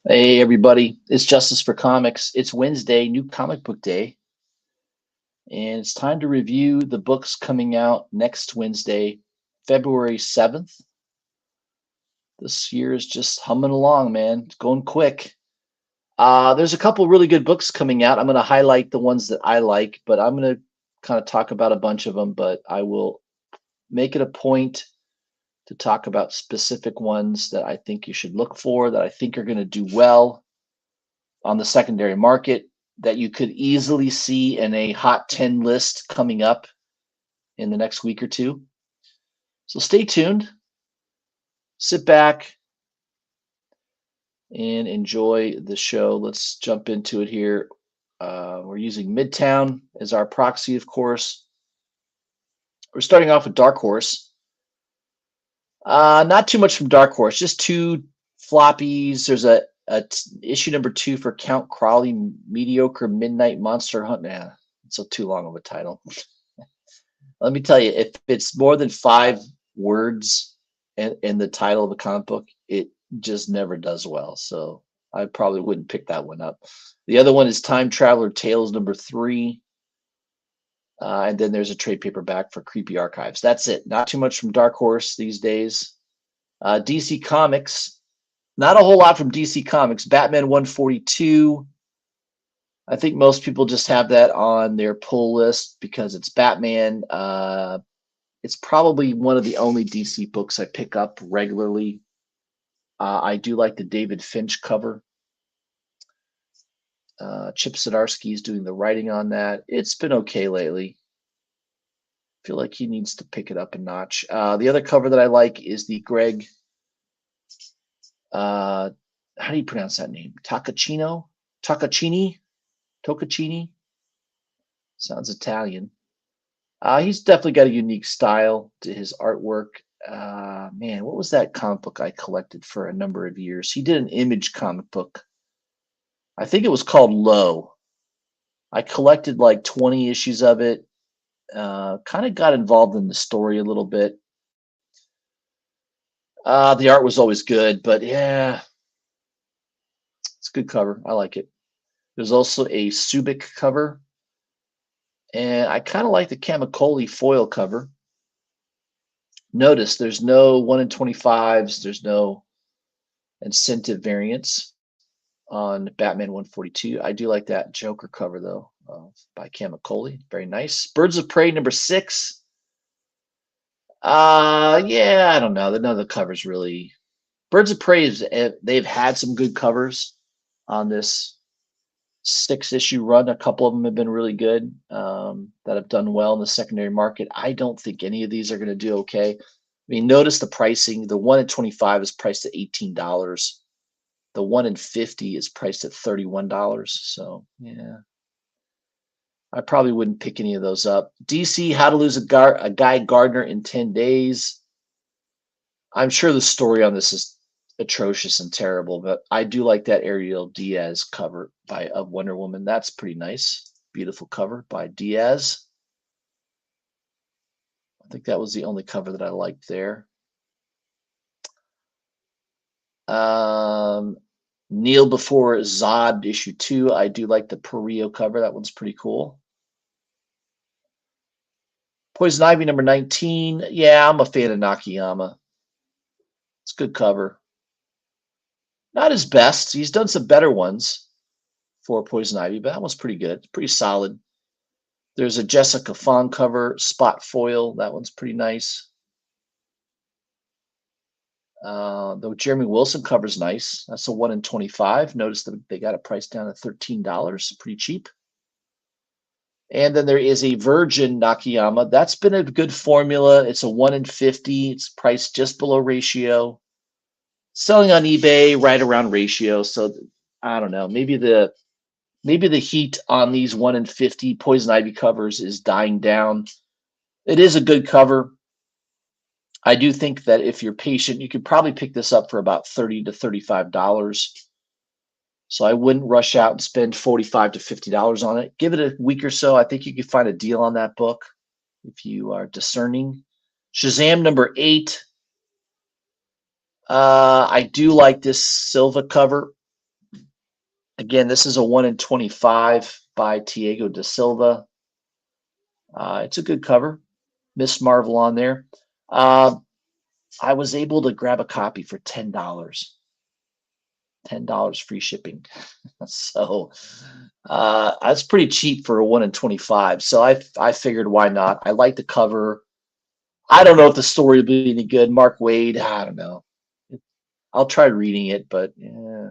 Hey everybody, it's Justice for Comics. It's Wednesday, new comic book day, and it's time to review the books coming out next Wednesday, February 7th. This year is just humming along, man. It's going quick. There's a couple really good books coming out. I'm going to highlight the ones that I like, but I'm going to kind of talk about a bunch of them, but I will make it a point to talk about specific ones that I think you should look for, that I think are going to do well on the secondary market, that you could easily see in a hot 10 list coming up in the next week or two. So stay tuned, sit back, and enjoy the show. Let's jump into it here. We're using Midtown as our proxy, of course. We're starting off with Dark Horse. Not too much from Dark Horse, just two floppies. There's a issue number 2 for Count Crowley, Mediocre Midnight Monster Hunt. Nah, it's too long of a title. Let me tell you, if it's more than 5 words in the title of a comic book, it just never does well. So I probably wouldn't pick that one up. The other one is Time Traveler Tales number 3. And then there's a trade paperback for Creepy Archives. That's it. Not too much from Dark Horse these days. DC Comics, not a whole lot from DC Comics. Batman 142. I think most people just have that on their pull list because it's Batman. It's probably one of the only DC books I pick up regularly. I do like the David Finch cover. Chip Zdarsky is doing the writing on that. It's been okay lately. I feel like he needs to pick it up a notch. The other cover that I like is the Greg. How do you pronounce that name? Toccaccini? Sounds Italian. He's definitely got a unique style to his artwork. Man, what was that comic book I collected for a number of years? He did an Image comic book. I think it was called Low. I collected like 20 issues of it. Kind of got involved in the story a little bit. The art was always good, but yeah, it's a good cover. I like it. There's also a Subic cover, and I kind of like the Camicoli foil cover. Notice there's no 1 in 25s. There's no incentive variants on Batman 142. I do like that Joker cover though, by Camicoli. Very nice. Birds of Prey number 6. Yeah, I don't know. None of the covers really. Birds of Prey is they've had some good covers on this 6-issue run. A couple of them have been really good, that have done well in the secondary market. I don't think any of these are going to do okay. I mean, notice the pricing. The 1 in 25 is priced at $18. The 1 in 50 is priced at $31. So yeah, I probably wouldn't pick any of those up. DC, How to Lose a Guy Gardner in 10 Days. I'm sure the story on this is atrocious and terrible, but I do like that Ariel Diaz cover of Wonder Woman. That's pretty nice. Beautiful cover by Diaz. I think that was the only cover that I liked there. Kneel Before Zod issue 2. I do like the Perillo cover. That one's pretty cool. Poison Ivy number 19. Yeah, I'm a fan of Nakayama. It's a good cover. Not his best. He's done some better ones for Poison Ivy, but that one's pretty good. Pretty solid. There's a Jessica Fong cover, spot foil. That one's pretty nice. The Jeremy Wilson cover's nice. That's a 1 in 25. Notice that they got it priced down at $13. Pretty cheap. And then there is a Virgin Nakayama. That's been a good formula. It's a 1 in 50. It's priced just below ratio. Selling on eBay right around ratio. So I don't know. Maybe the heat on these 1 in 50 Poison Ivy covers is dying down. It is a good cover. I do think that if you're patient, you could probably pick this up for about $30 to $35. So I wouldn't rush out and spend $45 to $50 on it. Give it a week or so. I think you could find a deal on that book if you are discerning. Shazam number 8. I do like this Silva cover. Again, this is a 1 in 25 by Tiago da Silva. It's a good cover. Miss Marvel on there. I was able to grab a copy for $10. $10 free shipping. So that's pretty cheap for a 1 in 25. So I figured why not? I like the cover. I don't know if the story will be any good. Mark Waid, I don't know. I'll try reading it, but yeah,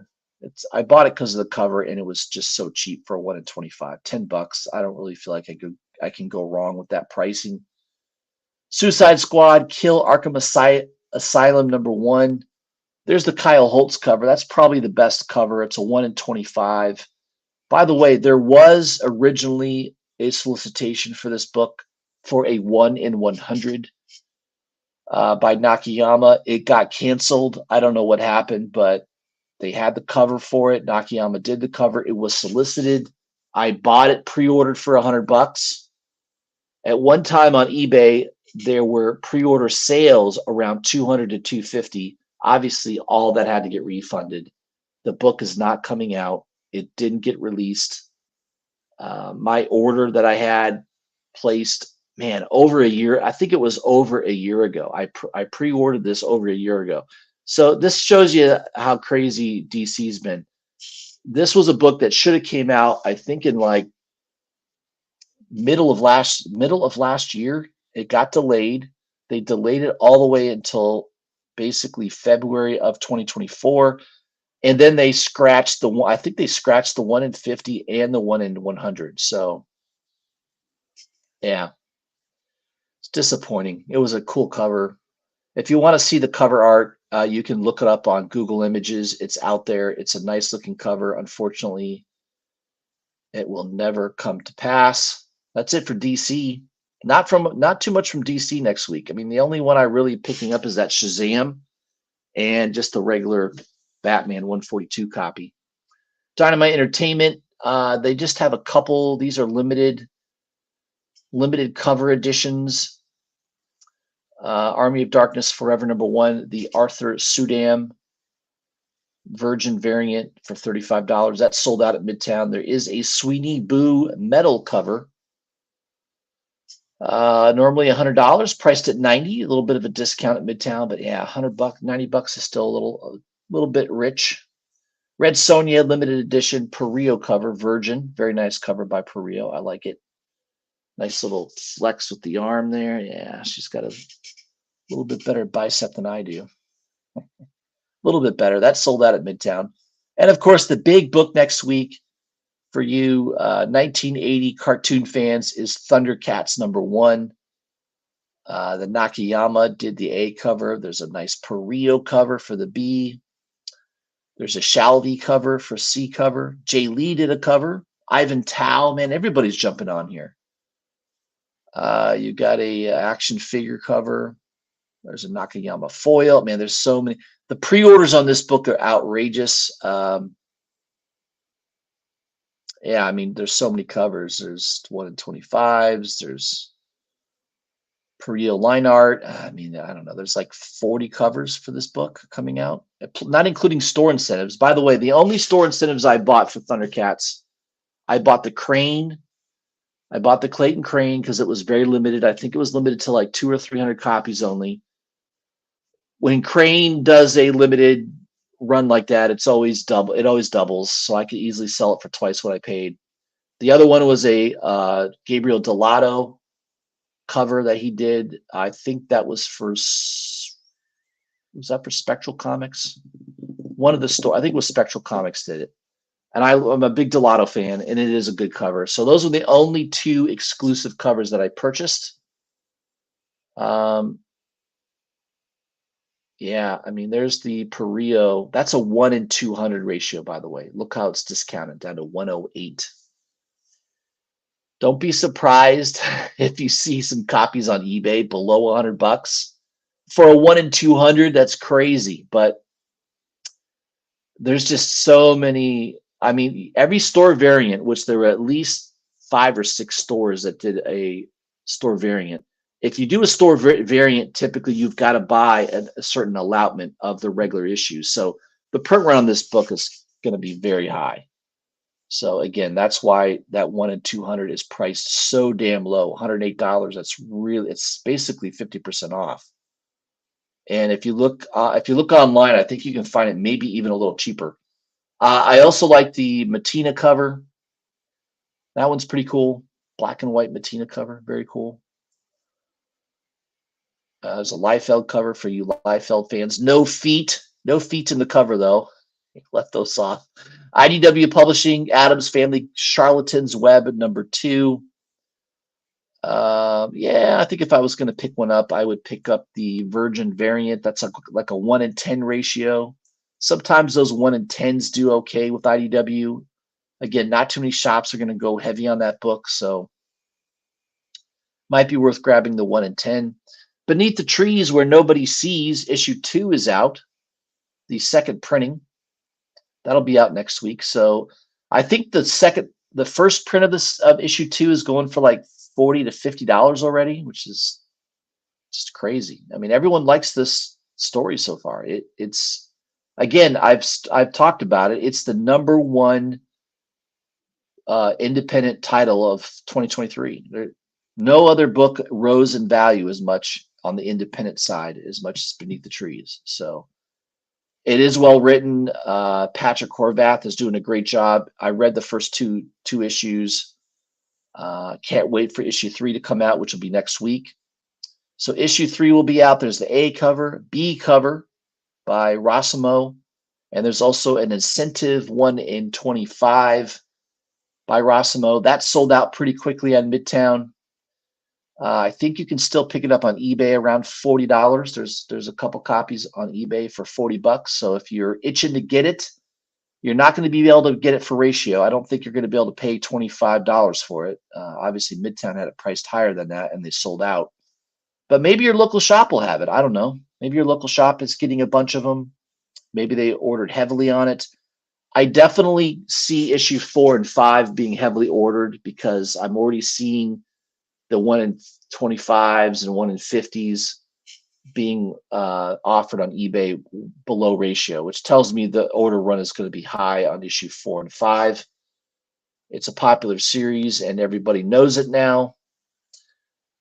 I bought it because of the cover and it was just so cheap for a 1 in 25. $10. I don't really feel like I can go wrong with that pricing. Suicide Squad, Kill Arkham Asylum #1. There's the Kyle Holtz cover. That's probably the best cover. It's a 1 in 25. By the way, there was originally a solicitation for this book for a 1 in 100 by Nakayama. It got canceled. I don't know what happened, but they had the cover for it. Nakayama did the cover. It was solicited. I bought it pre-ordered for $100. At one time on eBay, there were pre-order sales around $200 to $250. Obviously, all that had to get refunded. The book is not coming out. It didn't get released. My order that I had placed, man, over a year. I think it was over a year ago. I pre-ordered this over a year ago. So this shows you how crazy DC's been. This was a book that should have came out, I think, in like middle of last year. It got delayed. They delayed it all the way until basically February of 2024. And then they scratched the one. I think they scratched the 1 in 50 and the 1 in 100. So yeah, it's disappointing. It was a cool cover. If you want to see the cover art, you can look it up on Google Images. It's out there. It's a nice looking cover. Unfortunately, it will never come to pass. That's it for DC. Not too much from DC next week. I mean, the only one I really picking up is that Shazam and just the regular Batman 142 copy. Dynamite Entertainment, they just have a couple. These are limited cover editions. Army of Darkness Forever #1, the Arthur Sudam Virgin variant for $35. That's sold out at Midtown. There is a Sweeney Boo metal cover. Normally $100, priced at $90. A little bit of a discount at Midtown, but yeah, $100, $90 is still a little bit rich. Red Sonja limited edition Perillo cover, Virgin. Very nice cover by Perillo. I like it. Nice little flex with the arm there. Yeah, she's got a little bit better bicep than I do. A little bit better. That's sold out at Midtown. And of course, the big book next week for you 1980 cartoon fans is Thundercats #1. The Nakayama did the A cover. There's a nice Perillo cover for the B. There's a Shalvey cover for C cover. Jay Lee did a cover. Ivan Tao, man, everybody's jumping on here. You got a action figure cover. There's a Nakayama foil. Man, there's so many. The pre-orders on this book are outrageous. Yeah, I mean, there's so many covers. There's 1 in 25s. There's Perillo line art. I mean, I don't know. There's like 40 covers for this book coming out, not including store incentives. By the way, the only store incentives I bought for Thundercats, I bought the Crane. I bought the Clayton Crane because it was very limited. I think it was limited to like 200 or 300 copies only. When Crane does a limited run like that, it's always double. It always doubles, so I could easily sell it for twice what I paid. The other one was a Gabriel Delato cover that he did. I think that was that for Spectral Comics? One of the store, I think it was Spectral Comics did it. And I'm a big Delato fan, and it is a good cover. So those are the only 2 exclusive covers that I purchased. Yeah, I mean, there's the Perillo. That's a 1 in 200 ratio, by the way. Look how it's discounted down to 108. Don't be surprised if you see some copies on eBay below $100 for a 1 in 200. That's crazy, but there's just so many. I mean, every store variant, which there were at least 5 or 6 stores that did a store variant. If you do a store variant, typically you've got to buy a certain allotment of the regular issues. So the print run on this book is going to be very high. So again, that's why that 1 in 200 is priced so damn low, $108. That's really, it's basically 50% off. And if you look online, I think you can find it maybe even a little cheaper. I also like the Matina cover. That one's pretty cool. Black and white Matina cover, very cool. There's a Liefeld cover for you Liefeld fans. No feet in the cover though. Left those off. IDW Publishing, Adams Family, Charlatan's Web, #2. Yeah, I think if I was going to pick one up, I would pick up the Virgin variant. That's like a 1 in 10 ratio. Sometimes those 1 in 10s do okay with IDW. Again, not too many shops are going to go heavy on that book, so might be worth grabbing the 1 in 10. Beneath the Trees Where Nobody Sees, issue 2 is out. The second printing. That'll be out next week. So I think the first print of this of issue 2 is going for like $40 to $50 already, which is just crazy. I mean, everyone likes this story so far. It's again, I've talked about it. It's the #1 independent title of 2023. No other book rose in value as much on the independent side as much as Beneath the Trees. So it is well written. Patrick Horvath is doing a great job. I read the first two issues. Can't wait for issue 3 to come out, which will be next week. So issue 3 will be out. There's the A cover, B cover by Rossimo, and there's also an incentive 1 in 25 by Rossimo. That sold out pretty quickly on Midtown. I think you can still pick it up on eBay around $40. There's a couple copies on eBay for $40. So if you're itching to get it, you're not going to be able to get it for ratio. I don't think you're going to be able to pay $25 for it. Obviously, Midtown had it priced higher than that, and they sold out. But maybe your local shop will have it. I don't know. Maybe your local shop is getting a bunch of them. Maybe they ordered heavily on it. I definitely see issue 4 and 5 being heavily ordered because I'm already seeing the 1 in 25s and 1 in 50s being offered on eBay below ratio, which tells me the order run is going to be high on issue 4 and 5. It's a popular series and everybody knows it now.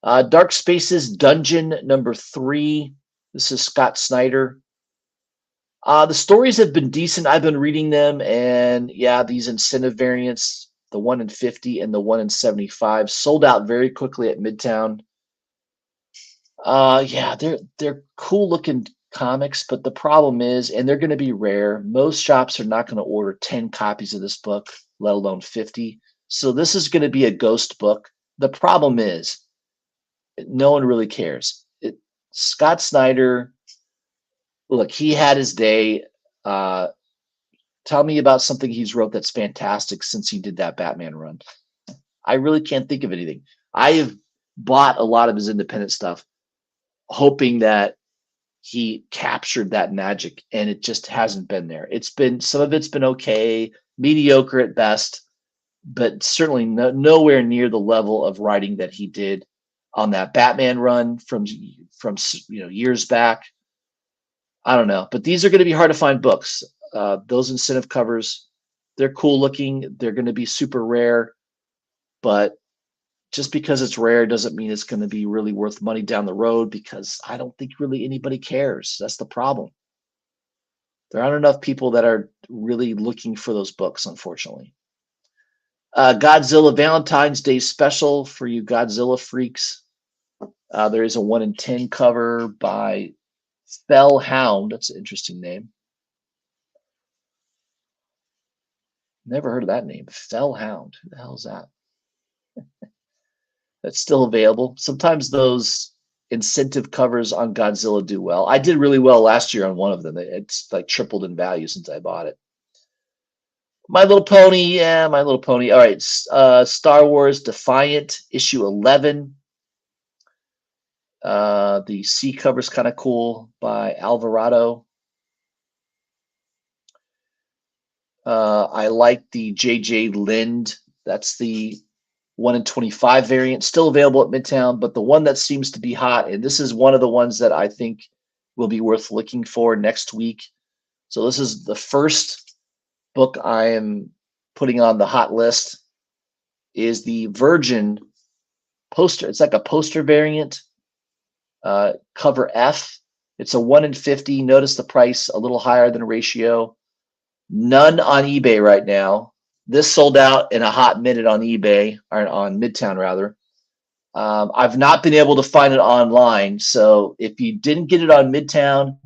Dark Spaces Dungeon #3. This is Scott Snyder. The stories have been decent. I've been reading them, and yeah, these incentive variants, the 1 in 50 and the 1 in 75, sold out very quickly at Midtown. Yeah, they're cool looking comics, but the problem is, and they're going to be rare. Most shops are not going to order 10 copies of this book, let alone 50. So this is going to be a ghost book. The problem is, no one really cares. Scott Snyder, look, he had his day. Tell me about something he's wrote that's fantastic since he did that Batman run. I really can't think of anything. I have bought a lot of his independent stuff, hoping that he captured that magic, and it just hasn't been there. Some of it's been okay, mediocre at best, but certainly nowhere near the level of writing that he did on that Batman run from years back. I don't know, but these are going to be hard to find books. Those incentive covers, they're cool looking. They're going to be super rare, but just because it's rare doesn't mean it's going to be really worth money down the road, because I don't think really anybody cares. That's the problem. There aren't enough people that are really looking for those books, unfortunately. Godzilla Valentine's Day special for you Godzilla freaks. There is a 1 in 10 cover by Fell Hound. That's an interesting name. Never heard of that name. Fell Hound. Who the hell is that? That's still available. Sometimes those incentive covers on Godzilla do well. I did really well last year on one of them. It's like tripled in value since I bought it. My Little Pony. Yeah, My Little Pony. All right. Star Wars Defiant, issue 11. The C cover is kind of cool by Alvarado. I like the J.J. Lind. That's the 1 in 25 variant, still available at Midtown, but the one that seems to be hot, and this is one of the ones that I think will be worth looking for next week. So this is the first book I am putting on the hot list is the Virgin poster. It's like a poster variant, cover F. It's a 1 in 50. Notice the price a little higher than a ratio. None on eBay right now. This sold out in a hot minute on eBay, or on Midtown rather. I've not been able to find it online. So if you didn't get it on Midtown,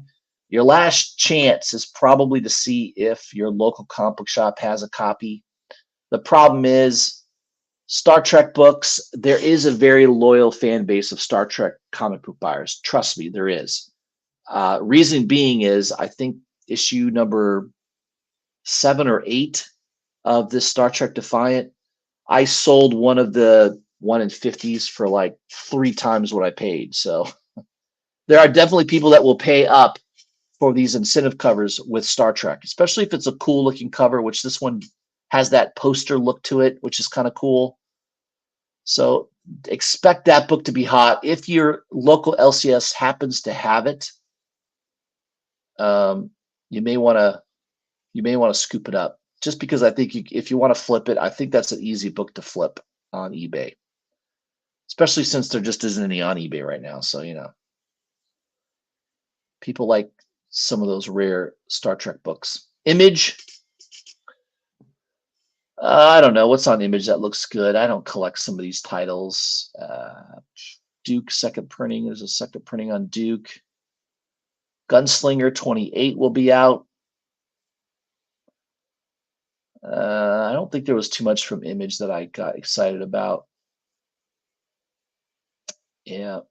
your last chance is probably to see if your local comic book shop has a copy. The problem is Star Trek books, there is a very loyal fan base of Star Trek comic book buyers. Trust me, there is. Reason being is I think issue number 7 or 8 of this Star Trek Defiant, I sold one of the 1 in 50s for like 3 times what I paid. So there are definitely people that will pay up for these incentive covers with Star Trek, especially if it's a cool looking cover, which this one has that poster look to it, which is kind of cool. So expect that book to be hot. If your local LCS happens to have it, you may want to scoop it up. Just because I think if you want to flip it, I think that's an easy book to flip on eBay, especially since there just isn't any on eBay right now. So people like some of those rare Star Trek books. Image. I don't know what's on Image that looks good. I don't collect some of these titles. Duke second printing. There's a second printing on Duke. Gunslinger 28 will be out. I don't think there was too much from Image that I got excited about. Yeah,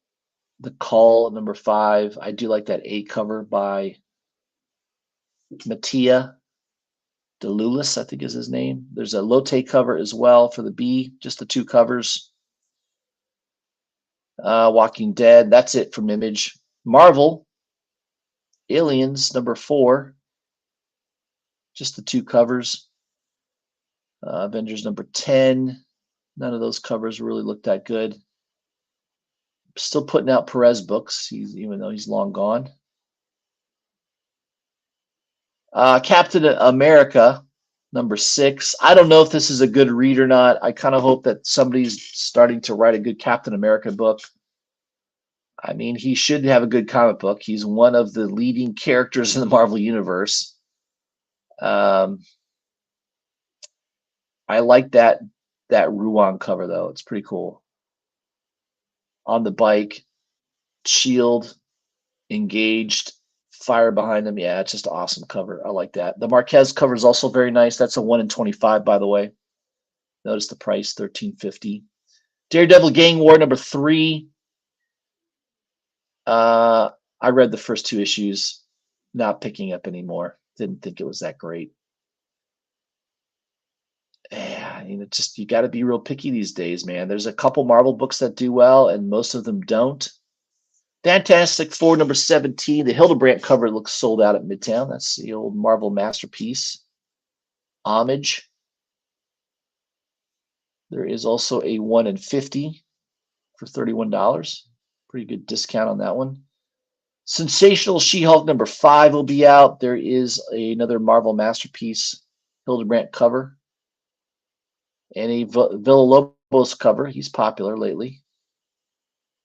The Call number 5. I do like that A cover by Mattia DeLulis, I think is his name. There's a Lotte cover as well for the B, just the 2 covers. Walking Dead, that's it from Image. Marvel, Aliens number 4, just the 2 covers. Avengers number 10, none of those covers really looked that good. Still putting out Perez books, even though he's long gone. Captain America number 6. I don't know if this is a good read or not. I kind of hope that somebody's starting to write a good Captain America book. I mean, he should have a good comic book. He's one of the leading characters in the Marvel Universe. I like that Ruan cover, though. It's pretty cool. On the bike, shield, engaged, fire behind them. Yeah, it's just an awesome cover. I like that. The Marquez cover is also very nice. That's a 1 in 25, by the way. Notice the price, $13.50. Daredevil Gang War number 3. I read the first 2 issues, not picking up anymore. Didn't think it was that great. Yeah, you got to be real picky these days, man. There's a couple Marvel books that do well, and most of them don't. Fantastic Four number 17. The Hildebrandt cover looks sold out at Midtown. That's the old Marvel masterpiece. Homage. There is also a 1 in 50 for $31. Pretty good discount on that one. Sensational She-Hulk number 5 will be out. There is another Marvel masterpiece Hildebrandt cover. And a Villa-Lobos cover. He's popular lately.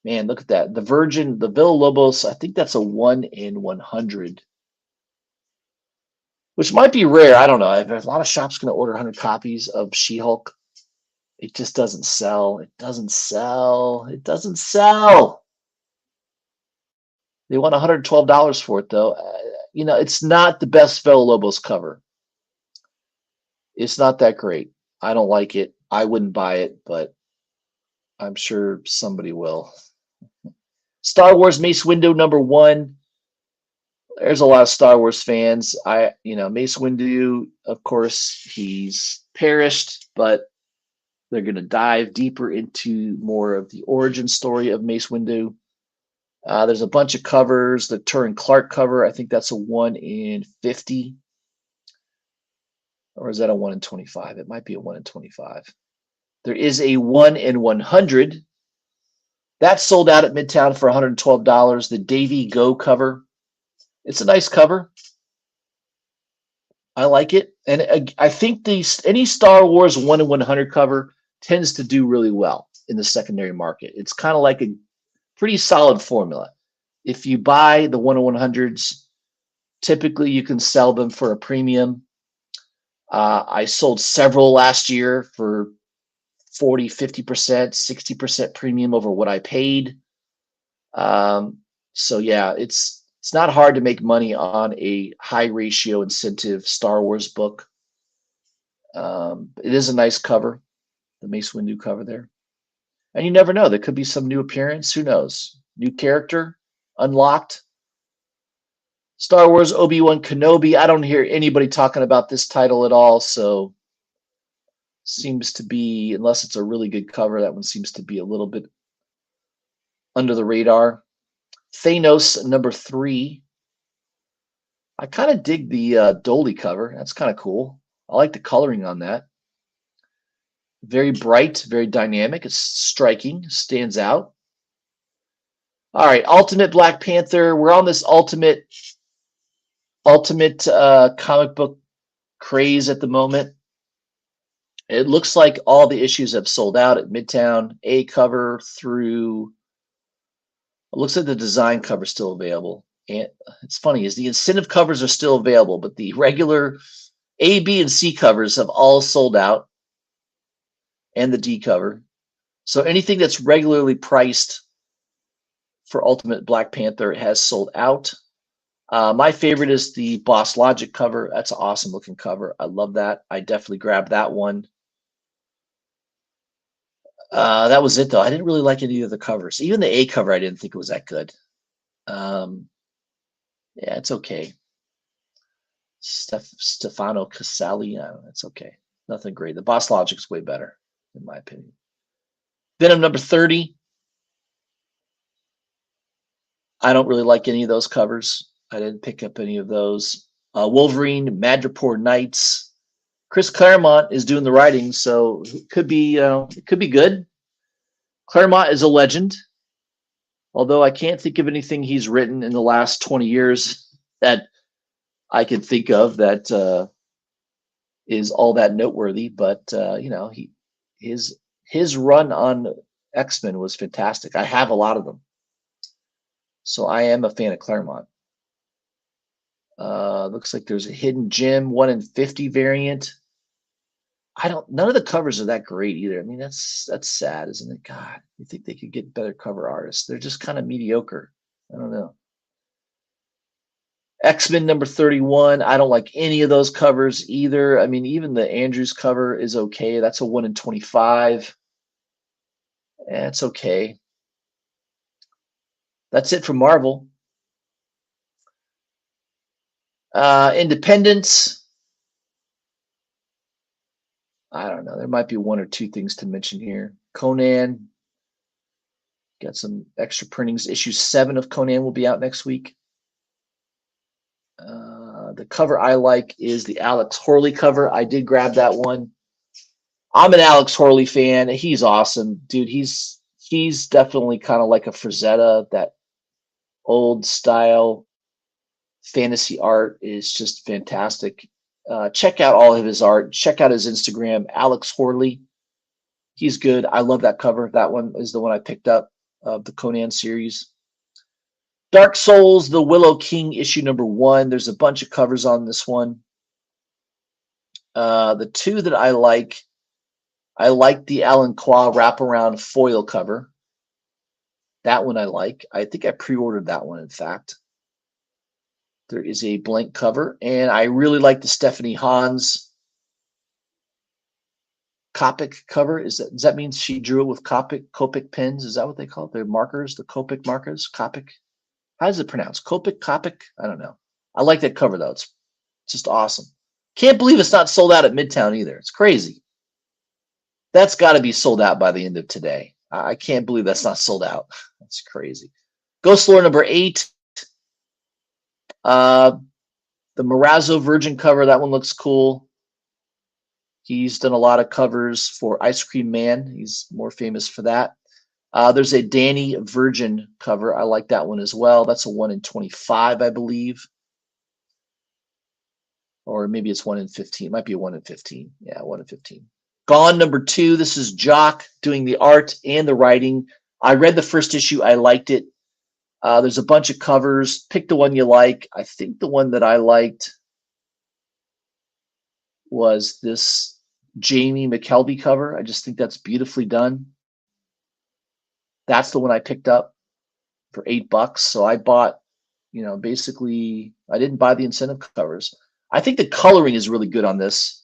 Man, look at that. The Villa-Lobos, I think that's a 1 in 100. Which might be rare. I don't know. A lot of shops going to order 100 copies of She-Hulk. It just doesn't sell. It doesn't sell. It doesn't sell. They want $112 for it, though. It's not the best Villa-Lobos cover. It's not that great. I don't like it. I wouldn't buy it, but I'm sure somebody will. Star Wars Mace Windu number 1. There's a lot of Star Wars fans. Mace Windu, of course, he's perished, but they're going to dive deeper into more of the origin story of Mace Windu. There's a bunch of covers. The Turin Clark cover, I think that's a 1 in 50. Or is that a 1 in 25? It might be a 1 in 25. There is a 1 in 100. That's sold out at Midtown for $112. The Davy Go cover. It's a nice cover. I like it, and I think any Star Wars 1 in 100 cover tends to do really well in the secondary market. It's kind of like a pretty solid formula. If you buy the 1 in 100s, typically you can sell them for a premium. I sold several last year for 40, 50%, 60% premium over what I paid. So yeah, it's not hard to make money on a high ratio incentive Star Wars book. It is a nice cover, the Mace Windu cover there. And you never know, there could be some new appearance. Who knows? New character unlocked. Star Wars Obi-Wan Kenobi. I don't hear anybody talking about this title at all, so seems to be, unless it's a really good cover, that one seems to be a little bit under the radar. Thanos #3. I kind of dig the Dolly cover. That's kind of cool. I like the coloring on that. Very bright, very dynamic. It's striking, stands out. All right, Ultimate Black Panther. We're on this ultimate comic book craze at the moment. It looks like all the issues have sold out at Midtown. A cover through. It looks like the design cover is still available. And it's funny, is the incentive covers are still available, but the regular A, B, and C covers have all sold out, and the D cover. So anything that's regularly priced for Ultimate Black Panther has sold out. My favorite is the Boss Logic cover. That's an awesome looking cover. I love that. I definitely grabbed that one. That was it, though. I didn't really like any of the covers. Even the A cover, I didn't think it was that good. Yeah, it's okay. Stefano Casali, it's okay. Nothing great. The Boss Logic's way better, in my opinion. Venom #30. I don't really like any of those covers. I didn't pick up any of those. Wolverine, Madripoor Knights. Chris Claremont is doing the writing, so it could be good. Claremont is a legend, although I can't think of anything he's written in the last 20 years that I can think of that is all that noteworthy. But you know, his run on X-Men was fantastic. I have a lot of them, so I am a fan of Claremont. Looks like there's a Hidden Gem 1 in 50 variant. None of the covers are that great either. I mean, that's sad, isn't it? God, you think they could get better cover artists. They're just kind of mediocre. I don't know. X-Men #31. I don't like any of those covers either. I mean, even the Andrews cover is okay. That's a 1 in 25. It's okay. That's it from Marvel. Independence. I don't know. There might be one or two things to mention here. Conan. Got some extra printings. Issue 7 of Conan will be out next week. The cover I like is the Alex Horley cover. I did grab that one. I'm an Alex Horley fan. He's awesome, dude. He's definitely kind of like a Frazetta. That old style fantasy art is just fantastic. Check out all of his art. Check out his Instagram, Alex Horley. He's good. I love that cover. That one is the one I picked up of the Conan series. Dark Souls, the Willow King, issue #1. There's a bunch of covers on this one. The two that I like the Alan Qua wraparound foil cover. That one I like. I think I pre-ordered that one, in fact. There is a blank cover, and I really like the Stephanie Hans Copic cover. Does that mean she drew it with Copic pens? Is that what they call it? Their markers, the Copic markers, Copic. How is it pronounced? Copic? I don't know. I like that cover, though. It's just awesome. Can't believe it's not sold out at Midtown either. It's crazy. That's got to be sold out by the end of today. I can't believe that's not sold out. That's crazy. Ghost Lore #8. The Morazzo Virgin cover. That one looks cool. He's done a lot of covers for Ice Cream Man. He's more famous for that. There's a Danny Virgin cover. I like that one as well. That's a 1 in 25, I believe. or maybe it's 1 in 15. It might be a 1 in 15. Yeah, 1 in 15. Gone #2. This is Jock doing the art and the writing. I read the first issue. I liked it. There's a bunch of covers. Pick the one you like. I think the one that I liked was this Jamie McKelvey cover. I just think that's beautifully done. That's the one I picked up for $8. So I bought, basically, I didn't buy the incentive covers. I think the coloring is really good on this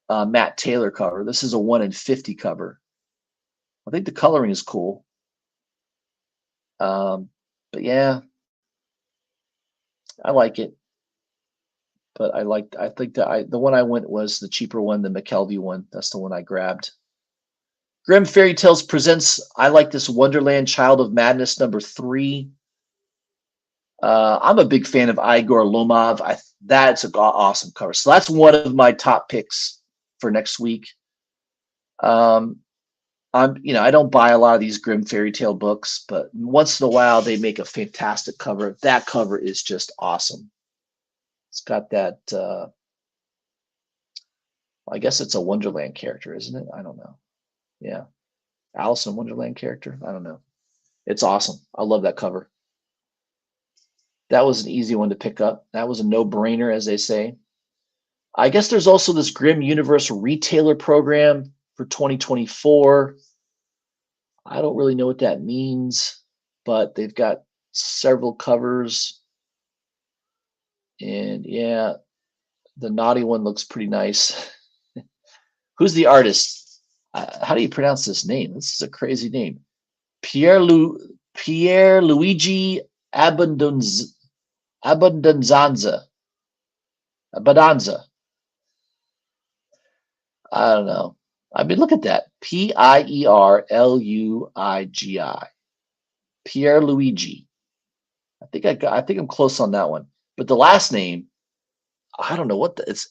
Matt Taylor cover. This is a 1 in 50 cover. I think the coloring is cool. But yeah, I like it. But I think that the one I went was the cheaper one, the McKelvey one. That's the one I grabbed. Grimm Fairy Tales presents, I like this Wonderland Child of Madness #3. I'm a big fan of Igor Lomov. That's an awesome cover. So that's one of my top picks for next week. I don't buy a lot of these Grimm Fairy Tale books, but once in a while they make a fantastic cover. That cover is just awesome. It's got that, I guess it's a Wonderland character, isn't it? I don't know. Yeah. Alice in Wonderland character. I don't know. It's awesome. I love that cover. That was an easy one to pick up. That was a no-brainer, as they say. I guess there's also this Grimm Universe Retailer Program for 2024. I don't really know what that means, but they've got several covers. And yeah, the naughty one looks pretty nice. Who's the artist? How do you pronounce this name? This is a crazy name. Pierluigi Abbondanza. I don't know. I mean, look at that. Pierluigi. Pierluigi. I think I'm close on that one. But the last name, I don't know what it's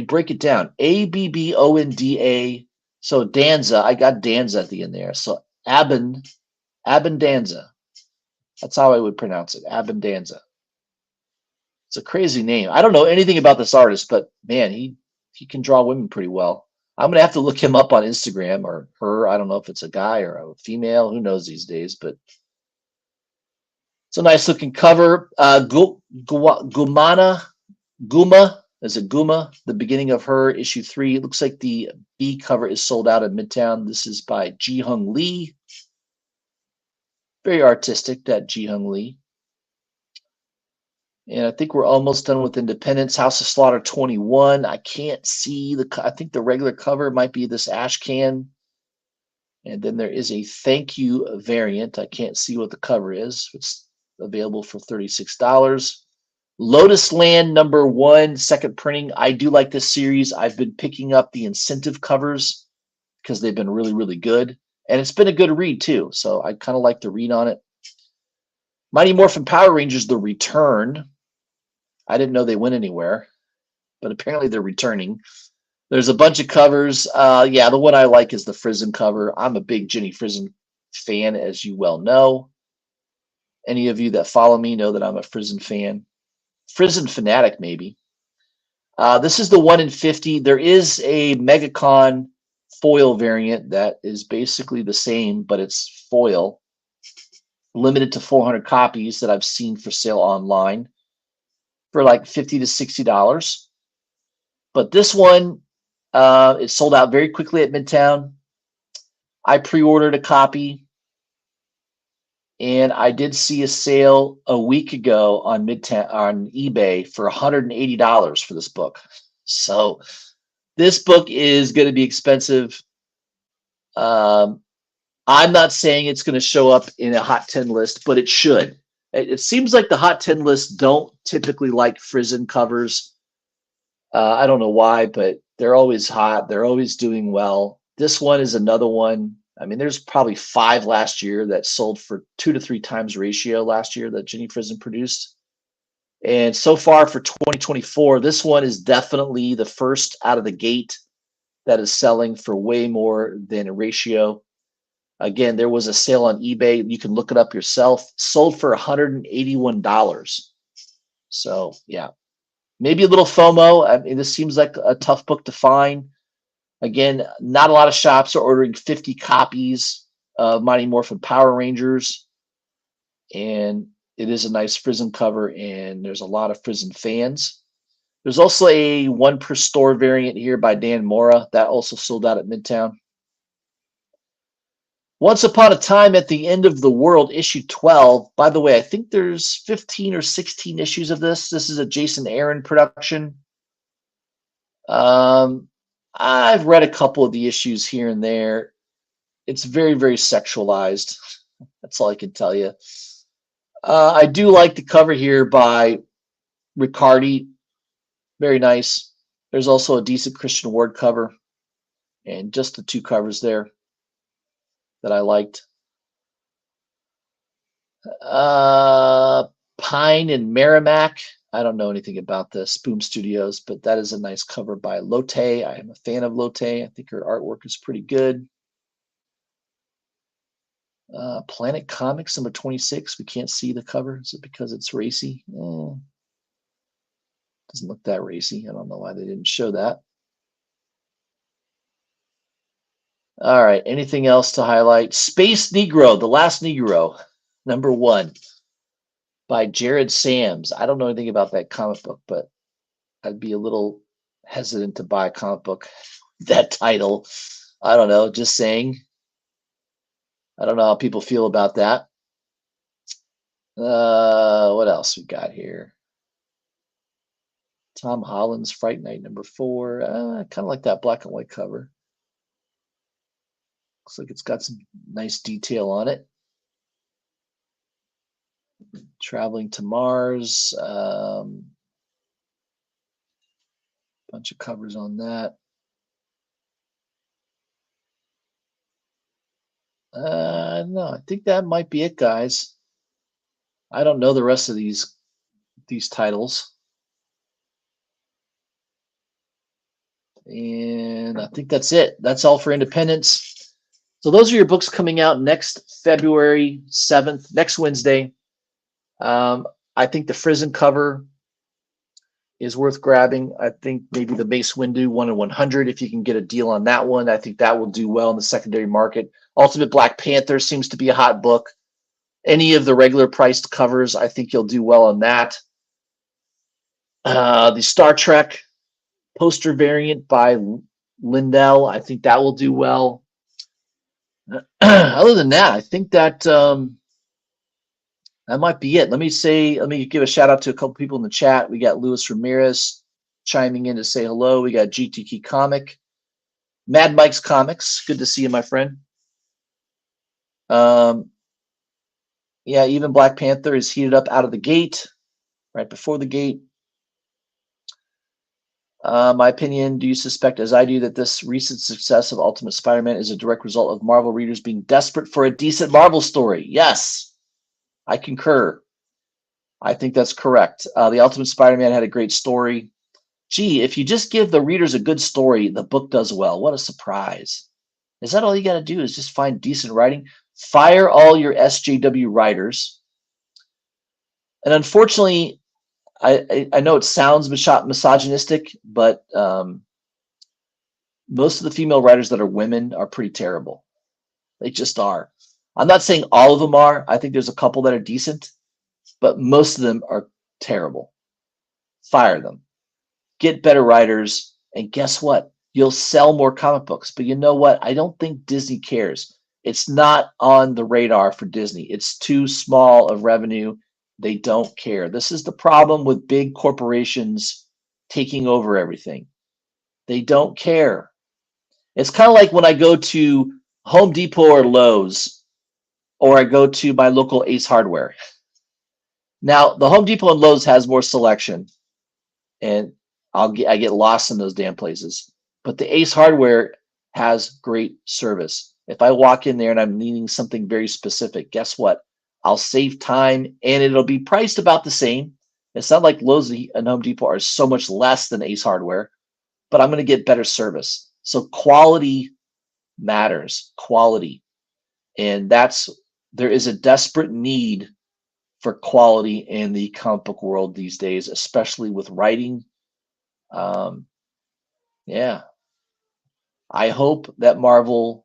break it down. Abbonda. So Danza, I got Danza at the end there. So Abbondanza. That's how I would pronounce it. Abbondanza. It's a crazy name. I don't know anything about this artist, but man, he can draw women pretty well. I'm gonna have to look him up on Instagram or her. I don't know if it's a guy or a female. Who knows these days? But it's a nice looking cover. Guma. Is it Guma? The beginning of her, issue 3. It looks like the B cover is sold out at Midtown. This is by Ji-Hung Lee. Very artistic, that Ji-Hung Lee. And I think we're almost done with Independence. House of Slaughter 21. I can't see I think the regular cover might be this ash can. And then there is a thank you variant. I can't see what the cover is. It's available for $36. Lotus Land #1, second printing. I do like this series. I've been picking up the incentive covers because they've been really, really good. And it's been a good read too. So I kind of like the read on it. Mighty Morphin Power Rangers, The Return. I didn't know they went anywhere, but apparently they're returning. There's a bunch of covers. Yeah, the one I like is the Frizen cover. I'm a big Jenny Frizen fan, as you well know. Any of you that follow me know that I'm a Frizen fan. Frizen fanatic, maybe. This is the 1 in 50. There is a MegaCon foil variant that is basically the same, but it's foil. Limited to 400 copies that I've seen for sale online for like $50 to $60. But this one, it sold out very quickly at Midtown. I pre-ordered a copy, and I did see a sale a week ago on Midtown on eBay for $180 for this book. So this book is going to be expensive. I'm not saying it's going to show up in a hot 10 list, but it should. It seems like the hot 10 lists don't typically like Frizen covers. I don't know why, but they're always hot. They're always doing well. This one is another one. I mean, there's probably 5 last year that sold for 2 to 3 times ratio last year that Jenny Frizen produced. And so far for 2024, this one is definitely the first out of the gate that is selling for way more than a ratio. Again, there was a sale on eBay. You can look it up yourself. Sold for $181. So, yeah. Maybe a little FOMO. I mean, this seems like a tough book to find. Again, not a lot of shops are ordering 50 copies of Mighty Morphin Power Rangers. And it is a nice Frizzen cover, and there's a lot of Frizzen fans. There's also a 1 per store variant here by Dan Mora that also sold out at Midtown. Once Upon a Time at the End of the World, issue 12. By the way, I think there's 15 or 16 issues of this. This is a Jason Aaron production. I've read a couple of the issues here and there. It's very, very sexualized. That's all I can tell you. I do like the cover here by Riccardi. Very nice. There's also a decent Christian Ward cover, and just the 2 covers there that I liked. Pine and Merrimack. I don't know anything about this, Boom Studios, but that is a nice cover by Lotte. I am a fan of Lotte. I think her artwork is pretty good. Planet Comics number 26. We can't see the cover. Is it because it's racy? Doesn't look that racy. I don't know why they didn't show that. All right. Anything else to highlight? Space Negro, The Last Negro, number 1 by Jared Sams. I don't know anything about that comic book, but I'd be a little hesitant to buy a comic book with that title. I don't know. Just saying. I don't know how people feel about that. What else we got here? Tom Holland's Fright Night number 4. I kind of like that black and white cover. Looks like it's got some nice detail on it. Traveling to Mars. Bunch of covers on that. No, I think that might be it, guys. I don't know the rest of these titles. And I think that's it. That's all for Independence. So those are your books coming out next February 7th, next Wednesday. I think the Frizzen cover is worth grabbing. I think maybe the Mace Windu 1 in 100, if you can get a deal on that one. I think that will do well in the secondary market. Ultimate Black Panther seems to be a hot book. Any of the regular priced covers, I think you'll do well on that. The Star Trek poster variant by Lindell, I think that will do well. Other than that, I think that that might be it. Let me give a shout out to a couple people in the chat. We got Luis Ramirez chiming in to say hello. We got GTK Comic, Mad Mike's Comics. Good to see you, my friend. Yeah, even Black Panther is heated up out of the gate, right before the gate. My opinion, do you suspect, as I do, that this recent success of Ultimate Spider-Man is a direct result of Marvel readers being desperate for a decent Marvel story? Yes, I concur. I think that's correct. The Ultimate Spider-Man had a great story. Gee, if you just give the readers a good story, the book does well. What a surprise. Is that all you got to do is just find decent writing? Fire all your SJW writers. And unfortunately, I know it sounds misogynistic, but most of the female writers that are women are pretty terrible. They just are. I'm not saying all of them are. I think there's a couple that are decent, but most of them are terrible. Fire them. Get better writers, and guess what? You'll sell more comic books. But you know what? I don't think Disney cares. It's not on the radar for Disney. It's too small of revenue. They don't care. This is the problem with big corporations taking over everything. They don't care. It's kind of like when I go to Home Depot or Lowe's, or I go to my local Ace Hardware. Now, the Home Depot and Lowe's has more selection, and I get lost in those damn places. But the Ace Hardware has great service. If I walk in there and I'm needing something very specific, guess what? I'll save time, and it'll be priced about the same. It's not like Lowe's and Home Depot are so much less than Ace Hardware, but I'm going to get better service. So quality matters, quality. And there is a desperate need for quality in the comic book world these days, especially with writing Yeah, I hope that Marvel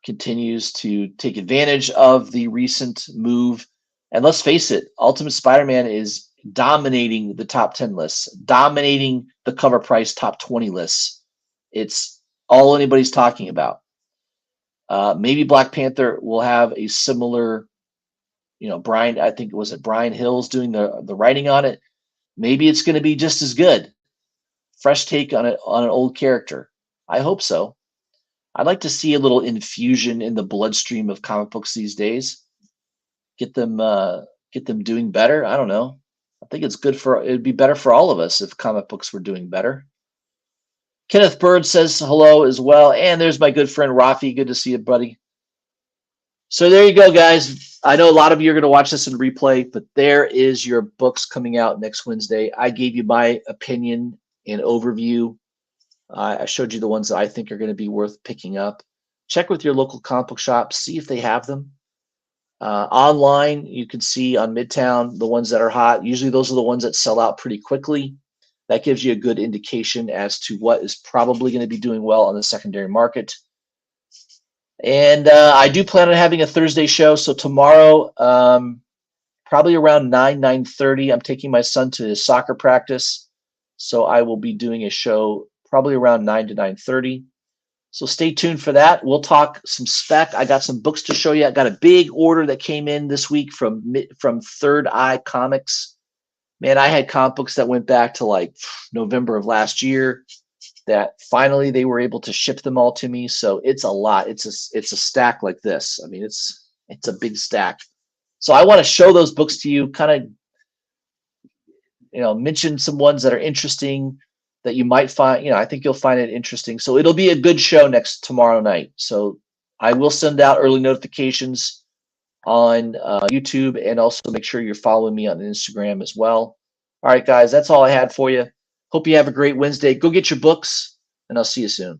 continues to take advantage of the recent move. And let's face it, Ultimate Spider-Man is dominating the top 10 lists, dominating the cover price top 20 lists. It's all anybody's talking about. Maybe Black Panther will have a similar, Brian, I think was it Brian Hill's doing the writing on it. Maybe it's going to be just as good. Fresh take on an old character. I hope so. I'd like to see a little infusion in the bloodstream of comic books these days. Get them doing better. I don't know. I think it'd be better for all of us if comic books were doing better. Kenneth Bird says hello as well. And there's my good friend Rafi. Good to see you, buddy. So there you go, guys. I know a lot of you are going to watch this in replay, but there is your books coming out next Wednesday. I gave you my opinion and overview. I showed you the ones that I think are going to be worth picking up. Check with your local comic book shop, see if they have them. Online, you can see on Midtown the ones that are hot. Usually those are the ones that sell out pretty quickly. That gives you a good indication as to what is probably going to be doing well on the secondary market. And I do plan on having a Thursday show. So tomorrow, probably around 9:30, I'm taking my son to his soccer practice. So I will be doing a show probably around 9 to 9:30. So stay tuned for that. We'll talk some spec. I got some books to show you. I got a big order that came in this week from Third Eye Comics. Man, I had comic books that went back to like November of last year that finally they were able to ship them all to me. So it's a lot. It's a stack like this. I mean, it's a big stack. So I want to show those books to you, kind of, mention some ones that are interesting that you might find, I think you'll find it interesting. So it'll be a good show tomorrow night. So I will send out early notifications on YouTube, and also make sure you're following me on Instagram as well. All right, guys, that's all I had for you. Hope you have a great Wednesday. Go get your books, and I'll see you soon.